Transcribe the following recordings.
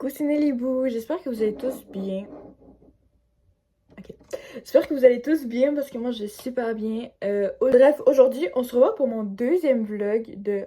Coucou, c'est Nelly Boo, j'espère que vous allez tous bien. Ok. J'espère que vous allez tous bien parce que moi je vais super bien. Bref, aujourd'hui on se revoit pour mon deuxième vlog de...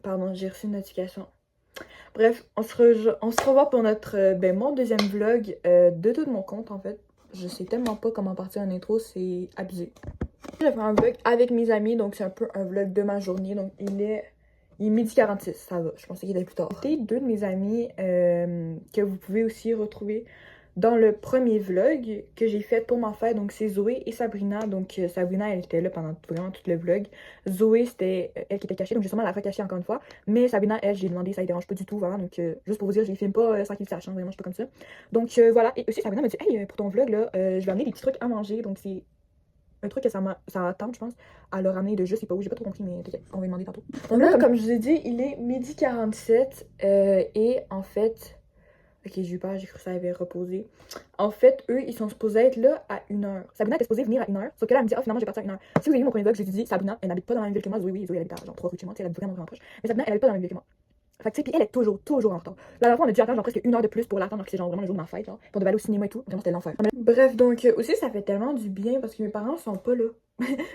Pardon, j'ai reçu une notification. Bref, on se revoit pour notre... mon deuxième vlog de tout mon compte en fait. Je sais tellement pas comment partir en intro, c'est abusé. Je vais faire un vlog avec mes amis, donc c'est un peu un vlog de ma journée. Donc il est 12h46, ça va, je pensais qu'il était plus tard. C'était deux de mes amis que vous pouvez aussi retrouver dans le premier vlog que j'ai fait pour ma fête. Donc c'est Zoé et Sabrina. Donc Sabrina, elle était là pendant vraiment tout le vlog. Zoé, c'était elle qui était cachée, donc j'ai sûrement la recachée encore une fois. Mais Sabrina, elle, j'ai demandé, ça ne dérange pas du tout, voilà. Donc juste pour vous dire, je les filme pas sans qu'ils sachent, hein, vraiment, je suis pas comme ça. Donc voilà, et aussi Sabrina m'a dit, hey, pour ton vlog là, je vais amener des petits trucs à manger. Donc c'est un truc que ça attend, je pense, à le ramener de je sais pas où, j'ai pas trop compris, mais on va demander tantôt. Donc là, comme je vous ai dit, il est 12h47 et en fait, ok, j'ai eu peur, j'ai cru que ça avait reposé. En fait, eux, ils sont supposés être là à 1h. Sabrina était supposée venir à 1h, sauf que là, elle me dit, oh, finalement, j'ai parti à 1h. Si vous avez vu mon premier vlog, je vous ai dit, Sabrina, elle n'habite pas dans la même ville que moi. Zoé, elle habite à genre 3 rues de chez moi, elle est vraiment, vraiment proche. Mais Sabrina, elle habite pas dans la même ville que moi. Fait que, tu sais, puis elle est toujours en retard. La dernière fois, on a dû attendre genre presque 1h de plus pour l'attendre, alors que c'est genre vraiment le jour de ma fête, genre. Puis on devait aller au cinéma et tout. Vraiment, c'était l'enfer. Bref, donc aussi, ça fait tellement du bien parce que mes parents sont pas là.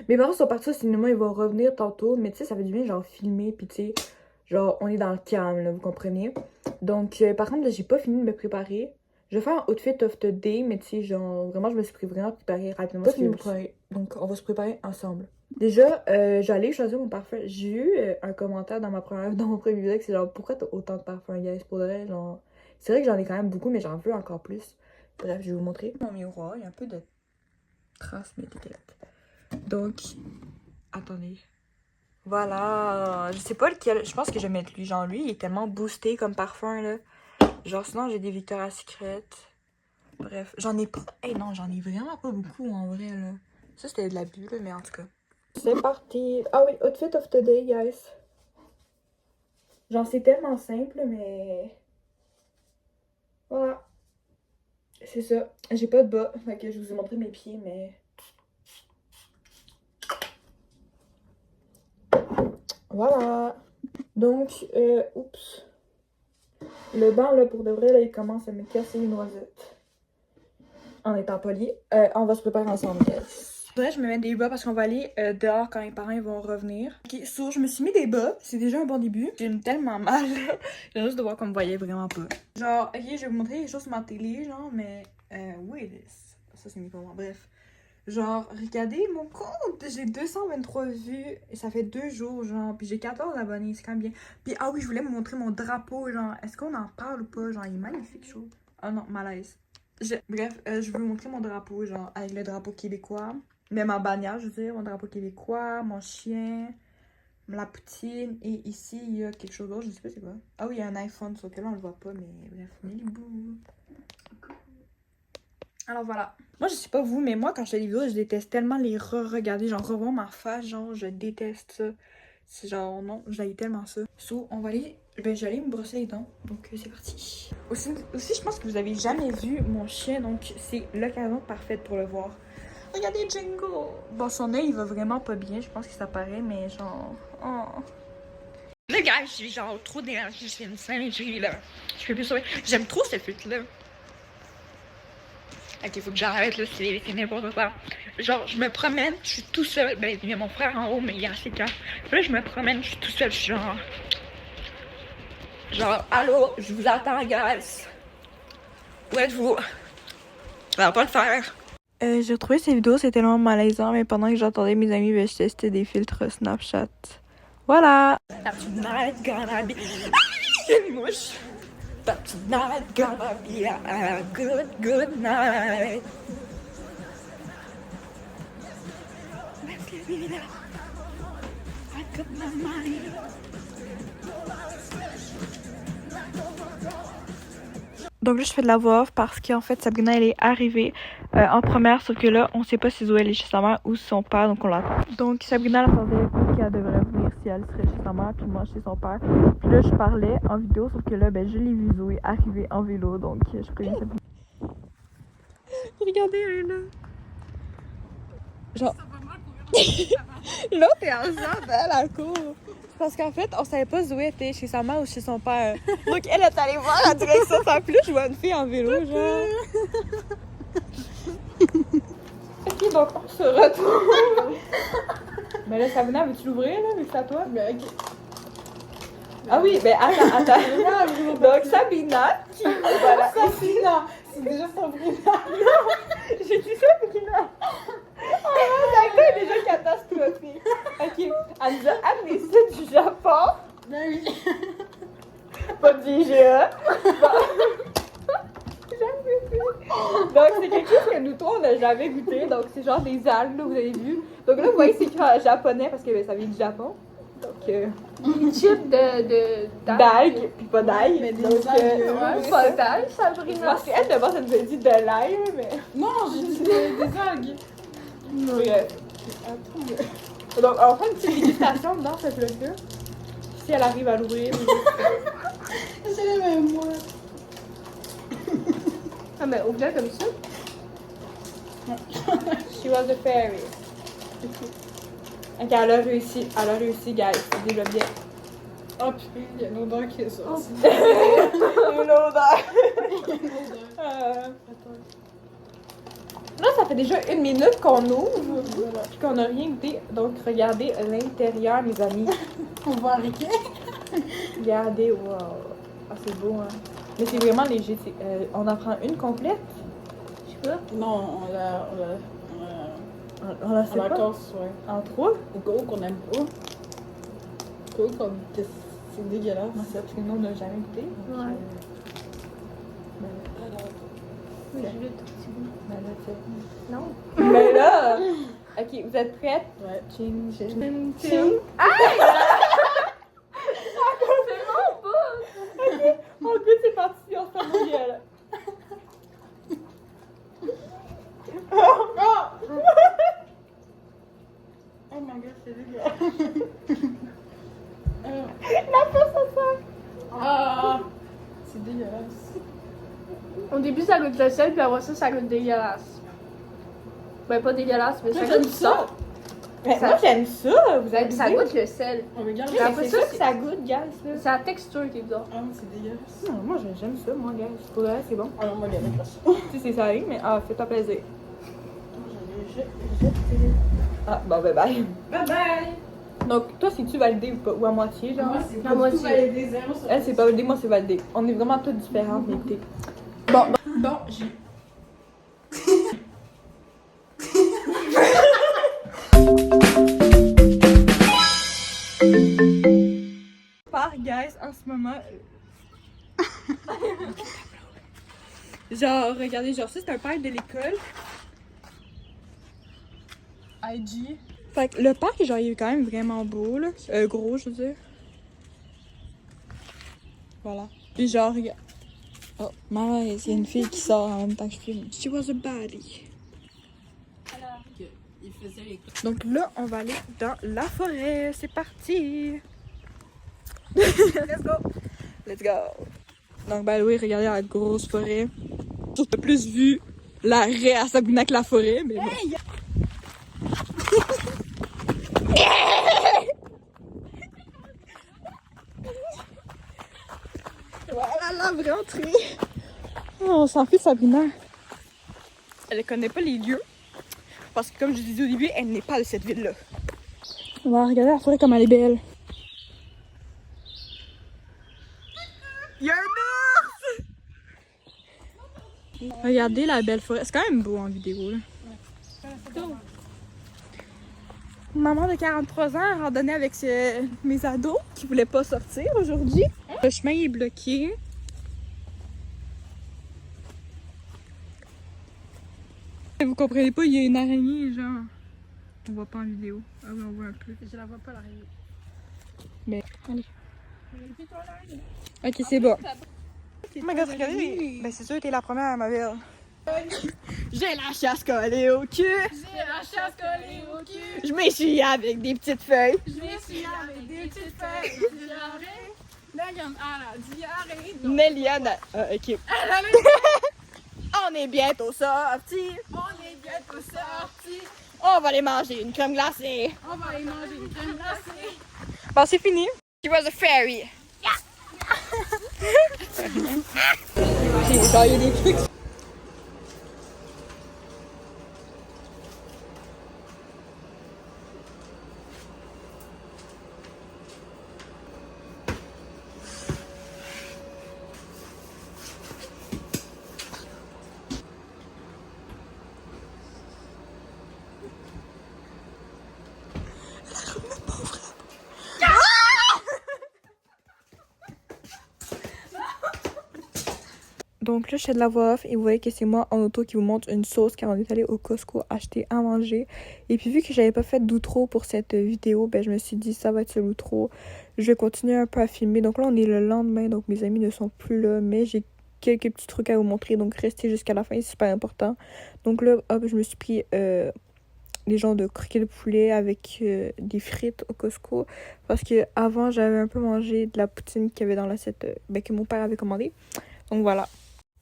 Mes parents sont partis au cinéma, ils vont revenir tantôt. Mais tu sais, ça fait du bien, genre, filmer, puis tu sais, genre, on est dans le calme, là, vous comprenez. Donc, par contre, là, j'ai pas fini de me préparer. Je vais faire un outfit of the day, mais tu sais, genre, vraiment, je me suis vraiment préparée rapidement. Pas fini de me préparer. Donc, on va se préparer ensemble. Déjà, j'allais choisir mon parfum. J'ai eu un commentaire dans mon premier vidéo, c'est genre, pourquoi t'as autant de parfums, guys? Pour de vrai, genre, c'est vrai que j'en ai quand même beaucoup, mais j'en veux encore plus. Bref, je vais vous montrer. Mon miroir, il y a un peu de traces, mais t'inquiète. Donc, attendez. Voilà, je sais pas lequel, je pense que je vais mettre lui. Genre, lui, il est tellement boosté comme parfum, là. Genre, sinon, j'ai des Victoria's Secret. Bref, j'en ai pas. Hey, non, j'en ai vraiment pas beaucoup, en vrai, là. Ça, c'était de l'abus, là, mais en tout cas. C'est parti. Ah oui, outfit of the day, guys. Genre, c'est tellement simple, mais... Voilà. C'est ça. J'ai pas de bas, fait que je vous ai montré mes pieds, mais... Voilà. Donc, oups. Le banc, là, pour de vrai, là, il commence à me casser les noisettes. En étant poli. On va se préparer ensemble, guys. Faudrait que je me mette des bas parce qu'on va aller dehors quand mes parents ils vont revenir. Ok, so, je me suis mis des bas. C'est déjà un bon début. J'ai tellement mal. J'ai juste de voir qu'on me voyait vraiment pas. Genre, ok, je vais vous montrer les choses sur ma télé, genre, mais... wait this. Ça, c'est mis pour moi. Bref. Genre, regardez mon compte! J'ai 223 vues et ça fait 2 jours, genre. Puis j'ai 14 abonnés, c'est quand même bien. Puis, ah oui, je voulais vous montrer mon drapeau, genre. Est-ce qu'on en parle ou pas? Genre, il est magnifique, je trouve. Ah non, malaise. Bref, je veux vous montrer mon drapeau, genre, avec le drapeau québécois. Mais ma bannière, je veux dire, mon drapeau québécois, mon chien, la poutine. Et ici, il y a quelque chose d'autre, je sais pas c'est quoi. Ah oui, il y a un iPhone, sauf que là, on le voit pas, mais bref, Nelly-boo. Alors voilà. Moi, je sais pas vous, mais moi, quand je fais des vidéos, je déteste tellement les re-regarder. Genre, revoir ma face, genre, je déteste ça. C'est genre, non, j'aille tellement ça. So, on va aller... Ben, j'allais me brosser les dents, donc c'est parti. Aussi, je pense que vous avez jamais vu mon chien, donc c'est l'occasion parfaite pour le voir. Regardez Django! Bon, son œil, il va vraiment pas bien, je pense que ça paraît, mais genre... Oh. Le gars, je suis genre trop d'énergie, je suis une singerie, là. Je peux plus sauver. J'aime trop cette flûte-là. Ok, faut que j'arrête, là, c'est n'importe quoi. Genre, je me promène, je suis tout seul. Ben, il y a mon frère en haut, mais il est assez calme. Là, je me promène, je suis tout seul, je suis genre... Genre, allô, je vous attends, guys. Où êtes-vous? Ça va pas le faire. J'ai retrouvé ces vidéos, c'est tellement malaisant, mais pendant que j'entendais mes amis, ben, je testais des filtres Snapchat. Voilà! That's not gonna be... Une mouche! That's not gonna be a good night. I got my money. Donc là, je fais de la voix off parce qu'en fait, Sabrina, elle est arrivée en première, sauf que là, on sait pas si Zoé elle est chez sa mère ou son père, donc on l'attend. Donc Sabrina, elle pensait qu'elle devrait venir si elle serait chez sa mère, puis moi chez son père. Puis là, je parlais en vidéo, sauf que là, ben, je l'ai vu Zoé arriver en vélo, donc je préviens Sabrina. Regardez, elle est là. Genre... L'autre est ensemble, elle court. Parce qu'en fait, on savait pas Zoé était chez sa mère ou chez son père. Donc elle est allée voir la direction. En plus, je vois une fille en vélo, genre. Ok, donc on se retrouve. Mais là, Sabrina, veux-tu l'ouvrir, là, vu que c'est à toi? Ben, ok. Ah oui, ben attends. Donc Sabrina, qui... Voilà. Sabrina! C'est déjà Sabrina! J'ai dit Sabrina. Oh, d'accord, est déjà catastrophique. Ok, elle nous a amené ça du Japon. Ben oui! Pas du IGA. Donc, c'est quelque chose que nous trois, on n'a jamais goûté. Donc, c'est genre des algues, là, vous avez vu. Donc là, vous voyez, c'est écrit en japonais parce que ben, ça vient du Japon. Donc, Des chips d'algues, puis pas d'ail. Mais des Donc, algues, Ouais, pas d'ail, Sabrina. parce qu'elle, d'abord, ça nous a dit de l'ail, mais... Non, j'ai dit des algues! Bref. Donc, on fait une petite dégustation dans ce vlog-là. Si elle arrive à l'ouvrir. C'est les mêmes, moi! Ah, mais ouvre-le comme ça. She was a fairy. Ok, elle a réussi, guys. C'est déjà bien. Oh putain, il y a une odeur qui est sortie. Une odeur. Attends. Là, ça fait déjà 1 minute qu'on ouvre. Voilà. Puis qu'on n'a rien goûté. Donc, regardez l'intérieur, mes amis. On va arrêter. Regardez, wow. Ah, c'est beau, hein. Mais c'est vraiment léger. On en prend une complète? Je sais pas. Non, On la on sait la pas. casse, ouais. En 3? Au cas où qu'on aime pas. Au cas où comme que c'est dégueulasse. Moi, c'est parce que nous, on n'a jamais goûté. Donc, Ouais. ben, Je veux tout petit bout. ben là, tu sais. Non. Mais là, ok, vous êtes prêtes? Ouais. Ching, ching, Ching, ching. ching. C'est mon bout! Oh, good, c'est parti, on se fait mouiller, là. Oh my god, c'est dégueulasse. La face, ça sent. Ah! C'est dégueulasse. Au début, ça goûte le sel, puis après ça goûte dégueulasse. Ben, pas dégueulasse, mais ça Toi, t'aimes goûte ça? Mais moi, j'aime ça. Vous avez Ça goûte le sel. On regarde. Mais Après c'est ça, ça que ça goûte, guys. Là. C'est la texture qui est bizarre. Ah, c'est dégueulasse. Non, moi, j'aime ça, moi, guys. Pour vrai, c'est bon. Ah non, moi, regarde pas ça. Tu sais, c'est salé, mais fais-toi plaisir. Je Ah, bon, bye bye. Bye bye! Donc, toi, c'est-tu validé ou pas? Ou à moitié, genre? Moi, c'est La pas moitié. du tout validé, 0 sur Elle, c'est pas validé, moi, c'est validé. On est vraiment toutes différentes, mais écoutez. Bon, Bon, j'ai. part, guys, en ce moment. Genre, regardez, genre, ça, c'est un parc de l'école. IG. Fait que le parc, genre, il est quand même vraiment beau, là. Gros, je veux dire. Voilà. Puis genre, regarde. Oh, malaise, il y a une fille qui sort en même temps que je filme. She was a baddie. Il faisait les. Donc là, on va aller dans la forêt. C'est parti! Let's go! Let's go! Donc, ben oui, regardez la grosse forêt. J'ai plus vu l'arrêt à Sabrina que la forêt, mais bon. Hey, voilà la vraie entrée! Oh, on s'en fout, Sabrina. Elle ne connaît pas les lieux. Parce que, comme je disais au début, elle n'est pas de cette ville-là. On va regarder la forêt comme elle est belle. Il y a un ours! Regardez la belle forêt. C'est quand même beau en vidéo, là. Maman de 43 ans a randonné avec mes ados qui voulaient pas sortir aujourd'hui. Le chemin est bloqué. Vous comprenez pas, il y a une araignée, genre. On voit pas en vidéo. Ah oui, on voit un peu. Je la vois pas, l'araignée. Mais, allez. Ok, c'est bon. Oh my god, regardez. Ben, c'est sûr que t'es la première à ma ville. J'ai la chasse collée au cul. J'ai la chasse collée au cul. Je m'essuie avec des petites feuilles. Je m'essuie avec des petites feuilles. Diarrhée. Megan a la diarrhée. Néliane. Ok. On est bientôt sortis. On est bientôt sortis. On va aller manger une crème glacée. On va aller manger une crème glacée. Bon, c'est fini. She was a fairy. Genre, il y a des trucs. Donc là, je fais de la voix off et vous voyez que c'est moi en auto qui vous montre une sauce car on est allé au Costco acheter à manger. Et puis vu que j'avais pas fait d'outro pour cette vidéo, ben je me suis dit ça va être sur l'outro. Je vais continuer un peu à filmer. Donc là, on est le lendemain, donc mes amis ne sont plus là, mais j'ai quelques petits trucs à vous montrer. Donc restez jusqu'à la fin, c'est super important. Donc là, hop, je me suis pris des genres de croquettes de poulet avec des frites au Costco. Parce que avant j'avais un peu mangé de la poutine qu'il y avait dans l'assiette que mon père avait commandé. Donc voilà.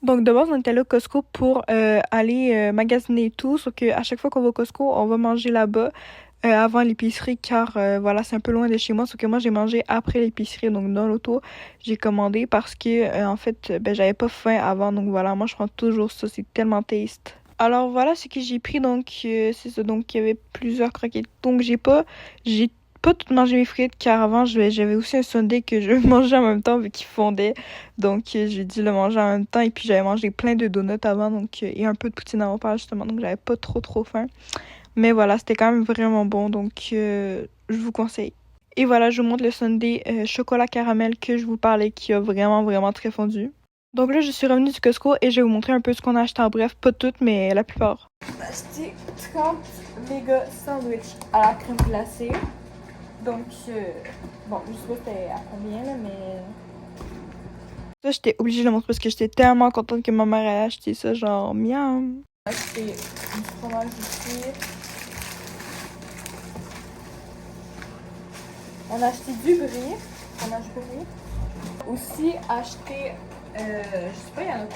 Donc de base, on était là au Costco pour aller magasiner et tout, sauf qu'à chaque fois qu'on va au Costco, on va manger là-bas avant l'épicerie, car voilà, c'est un peu loin de chez moi, sauf que moi, j'ai mangé après l'épicerie, donc dans l'auto, j'ai commandé parce que, en fait, j'avais pas faim avant, donc voilà, moi, je prends toujours ça, c'est tellement taste. Alors voilà ce que j'ai pris, donc c'est ça, donc il y avait plusieurs croquettes, donc j'ai pas tout mangé mes frites car avant j'avais aussi un sundae que je mangeais en même temps vu qu'il fondait, donc j'ai dû le manger en même temps et puis j'avais mangé plein de donuts avant, donc et un peu de poutine avant pas justement, donc j'avais pas trop faim, mais voilà, c'était quand même vraiment bon, donc je vous conseille. Et voilà, je vous montre le sundae chocolat caramel que je vous parlais qui a vraiment très fondu. Donc là, je suis revenue du Costco et je vais vous montrer un peu ce qu'on a acheté, en bref, pas toutes, mais la plupart. J'ai acheté 30 méga sandwich à la crème glacée. Donc, bon, je sais pas c'était à combien, là, mais... Ça, j'étais obligée de le montrer parce que j'étais tellement contente que ma mère ait acheté ça, genre, miam. J'ai acheté du fromage ici. On a acheté du brie, fromage brie. Aussi acheté, je sais pas, il y en a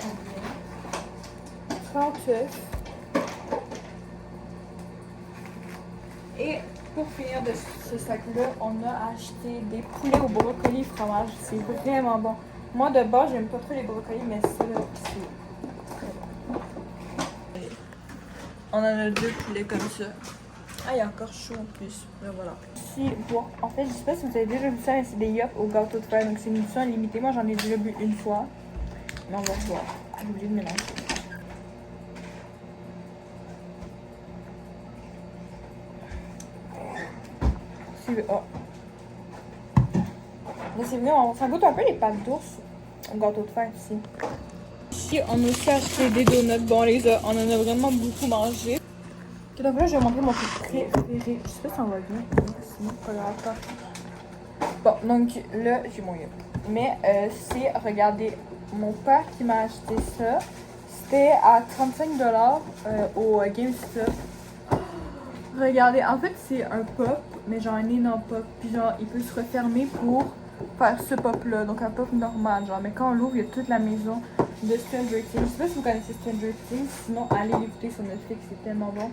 combien? 30 œufs. Et pour finir de ce sac-là, on a acheté des poulets au brocoli fromage. C'est vraiment bon. Moi, de base, j'aime pas trop les brocolis, mais ça, là, c'est très bon. On en a 2 poulets comme ça. Ah, il y a encore chaud en plus. Mais voilà. Ici, bon, en fait, je sais pas si vous avez déjà vu ça, mais c'est des yop au gâteau de fer. Donc, c'est une édition limitée. Moi, j'en ai déjà bu une fois. Mais on va voir. J'ai oublié de mélanger. Oh. Mais c'est vraiment, ça goûte un peu les pâtes d'ours au gâteau de fer ici. Ici, on a aussi acheté des donuts. Bon, on en a vraiment beaucoup mangé. Okay, donc là, je vais montrer mon truc préféré. Je sais pas si on va bien. Sinon, pas grave. Bon, donc là, j'ai mon yop. Mais c'est, regardez, mon père qui m'a acheté ça. C'était à 35$ au GameStop. Regardez, en fait, c'est un pop, mais genre un énorme pop. Puis genre, il peut se refermer pour faire ce pop-là. Donc un pop normal, genre. Mais quand on l'ouvre, il y a toute la maison de Stranger Things. Je sais pas si vous connaissez Stranger Things, sinon allez l'écouter sur Netflix, c'est tellement bon.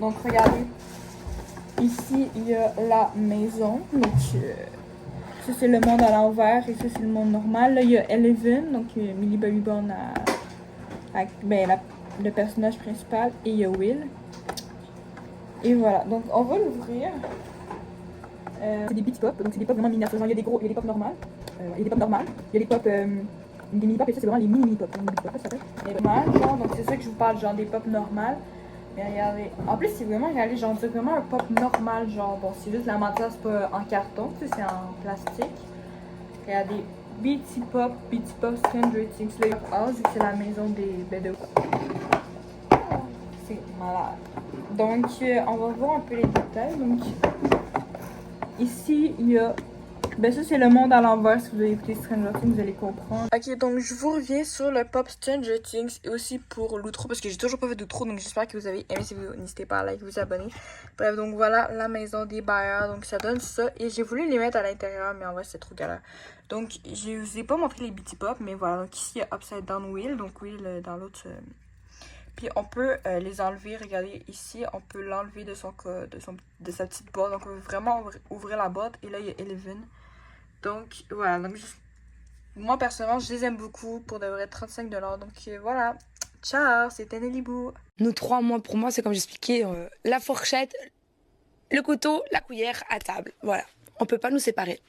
Donc regardez, ici, il y a la maison. Donc ça, c'est le monde à l'envers et ça, c'est le monde normal. Là, il y a Eleven, donc Millie Bobby Brown avec le personnage principal. Et il y a Will. Et voilà, donc on va l'ouvrir. C'est des Bitty Pop, donc c'est des pop vraiment miniatures. Il y a des gros, il y a des pop normales. Il y a des pop normales. Il y a des pop, des mini pop et ça c'est vraiment les mini pop. Les mini pop, ça s'appelle. Genre, donc c'est ça que je vous parle, genre des pop normales. Mais regardez, en plus c'est vraiment, regardez, genre c'est vraiment un pop normal, genre bon c'est juste la matière c'est pas en carton, c'est en plastique. Regardez, Bitty Pop Stranger Things Layer House, c'est la maison des BD. C'est malade. Donc, on va voir un peu les détails. Donc, ici, il y a... Ben ça, c'est le monde à l'envers. Si vous avez écouté Stranger Things, vous allez comprendre. Ok, donc je vous reviens sur le pop Stranger Things et aussi pour l'outro parce que j'ai toujours pas fait d'outro. Donc, j'espère que vous avez aimé cette vidéo. N'hésitez pas à liker, vous abonner. Bref, donc voilà la maison des Bayer. Donc, ça donne ça. Et j'ai voulu les mettre à l'intérieur, mais en vrai, c'est trop galère. Donc, je vous ai pas montré les Bitty Pop, mais voilà. Donc, ici, il y a Upside Down Will. Donc, Will dans l'autre... Puis on peut les enlever, regardez ici, on peut l'enlever de sa petite boîte. Donc on peut vraiment ouvrir la boîte et là il y a Eleven. Donc voilà, donc moi personnellement je les aime beaucoup pour de vrai 35 $. Donc voilà, ciao, c'était Nelly-Bou. Nous trois, moi, pour moi, c'est comme j'expliquais, la fourchette, le couteau, la cuillère à table. Voilà, on peut pas nous séparer.